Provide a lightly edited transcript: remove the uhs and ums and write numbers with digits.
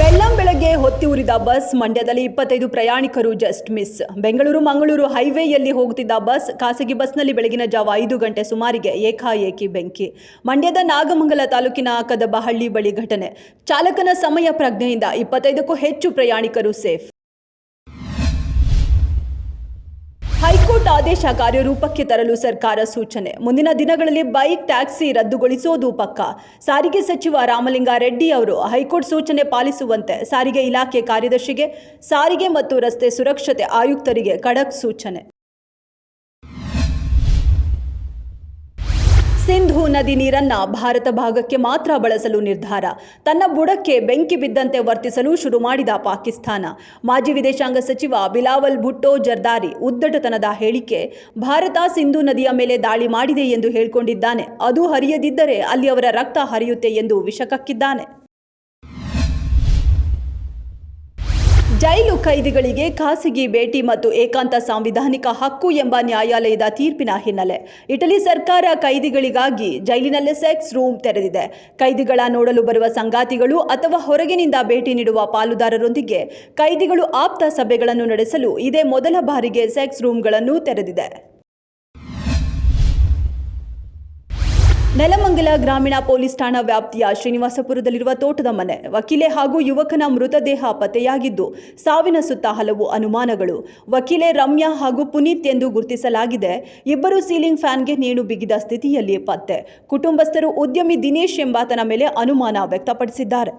ಬೆಳ್ಳಂಬೆಳಗ್ಗೆ ಹೊತ್ತಿ ಉರಿದ ಬಸ್ ಮಂಡ್ಯದಲ್ಲಿ 25 ಪ್ರಯಾಣಿಕರು ಜಸ್ಟ್ ಮಿಸ್. ಬೆಂಗಳೂರು ಮಂಗಳೂರು ಹೈವೇಯಲ್ಲಿ ಹೋಗುತ್ತಿದ್ದ ಬಸ್ ಖಾಸಗಿ ಬಸ್ನಲ್ಲಿ ಬೆಳಗಿನ ಜಾವ 5 ಗಂಟೆ ಸುಮಾರಿಗೆ ಏಕಾಏಕಿ ಬೆಂಕಿ. ಮಂಡ್ಯದ ನಾಗಮಂಗಲ ತಾಲೂಕಿನ ಕದಬಹಳ್ಳಿ ಬಳಿ ಘಟನೆ. ಚಾಲಕನ ಸಮಯ ಪ್ರಜ್ಞೆಯಿಂದ 25ಕ್ಕೂ ಹೆಚ್ಚು ಪ್ರಯಾಣಿಕರು ಸೇಫ್. ಹೈಕೋರ್ಟ್ ಆದೇಶ ಕಾರ್ಯರೂಪಕ್ಕೆ ತರಲು ಸರ್ಕಾರ ಸೂಚನೆ. ಮುಂದಿನ ದಿನಗಳಲ್ಲಿ ಬೈಕ್ ಟ್ಯಾಕ್ಸಿ ರದ್ದುಗೊಳಿಸುವುದು ಪಕ್ಕಾ. ಸಾರಿಗೆ ಸಚಿವ ರಾಮಲಿಂಗಾರೆಡ್ಡಿ ಅವರು ಹೈಕೋರ್ಟ್ ಸೂಚನೆ ಪಾಲಿಸುವಂತೆ ಸಾರಿಗೆ ಇಲಾಖೆ ಕಾರ್ಯದರ್ಶಿಗೆ, ಸಾರಿಗೆ ಮತ್ತು ರಸ್ತೆ ಸುರಕ್ಷತೆ ಆಯುಕ್ತರಿಗೆ ಖಡಕ್ ಸೂಚನೆ. ಸಿಂಧೂ ನದಿ ನೀರನ್ನ ಭಾರತ ಭಾಗಕ್ಕೆ ಮಾತ್ರ ಬಳಸಲು ನಿರ್ಧಾರ. ತನ್ನ ಬುಡಕ್ಕೆ ಬೆಂಕಿ ಬಿದ್ದಂತೆ ವರ್ತಿಸಲು ಶುರು ಮಾಡಿದ ಪಾಕಿಸ್ತಾನ. ಮಾಜಿ ವಿದೇಶಾಂಗ ಸಚಿವ ಬಿಲಾವಲ್ ಭುಟ್ಟೋ ಜರ್ದಾರಿ ಉದ್ದಟತನದ ಹೇಳಿಕೆ. ಭಾರತ ಸಿಂಧೂ ನದಿಯ ಮೇಲೆ ದಾಳಿ ಮಾಡಿದೆ ಎಂದು ಹೇಳಿಕೊಂಡಿದ್ದಾನೆ. ಅದು ಹರಿಯದಿದ್ದರೆ ಅಲ್ಲಿ ಅವರ ರಕ್ತ ಹರಿಯುತ್ತೆ ಎಂದು ವಿಷಕಕ್ಕಿದ್ದಾನೆ. ಜೈಲು ಖೈದಿಗಳಿಗೆ ಖಾಸಗಿ ಭೇಟಿ ಮತ್ತು ಏಕಾಂತ ಸಾಂವಿಧಾನಿಕ ಹಕ್ಕು ಎಂಬ ನ್ಯಾಯಾಲಯದ ತೀರ್ಪಿನ ಹಿನ್ನೆಲೆ ಇಟಲಿ ಸರ್ಕಾರ ಖೈದಿಗಳಿಗಾಗಿ ಜೈಲಿನಲ್ಲೇ ಸೆಕ್ಸ್ ರೂಮ್ ತೆರೆದಿದೆ. ಖೈದಿಗಳ ನೋಡಲು ಬರುವ ಸಂಗಾತಿಗಳು ಅಥವಾ ಹೊರಗಿನಿಂದ ಭೇಟಿ ನೀಡುವ ಪಾಲುದಾರರೊಂದಿಗೆ ಖೈದಿಗಳು ಆಪ್ತ ಸಭೆಗಳನ್ನು ನಡೆಸಲು ಇದೇ ಮೊದಲ ಬಾರಿಗೆ ಸೆಕ್ಸ್ ರೂಮ್ಗಳನ್ನು ತೆರೆದಿದೆ. ನೆಲಮಂಗಲ ಗ್ರಾಮೀಣ ಪೊಲೀಸ್ ಠಾಣಾ ವ್ಯಾಪ್ತಿಯ ಶ್ರೀನಿವಾಸಪುರದಲ್ಲಿರುವ ತೋಟದ ಮನೆ. ವಕೀಲೆ ಹಾಗೂ ಯುವಕನ ಮೃತದೇಹ ಪತ್ತೆಯಾಗಿದ್ದು, ಸಾವಿನ ಸುತ್ತ ಹಲವು ಅನುಮಾನಗಳು. ವಕೀಲೆ ರಮ್ಯಾ ಹಾಗೂ ಪುನೀತ್ ಎಂದು ಗುರುತಿಸಲಾಗಿದೆ. ಇಬ್ಬರು ಸೀಲಿಂಗ್ ಫ್ಯಾನ್ಗೆ ನೇಣು ಬಿಗಿದ ಸ್ಥಿತಿಯಲ್ಲಿ ಪತ್ತೆ. ಕುಟುಂಬಸ್ಥರು ಉದ್ಯಮಿ ದಿನೇಶ್ ಎಂಬಾತನ ಮೇಲೆ ಅನುಮಾನ ವ್ಯಕ್ತಪಡಿಸಿದ್ದಾರೆ.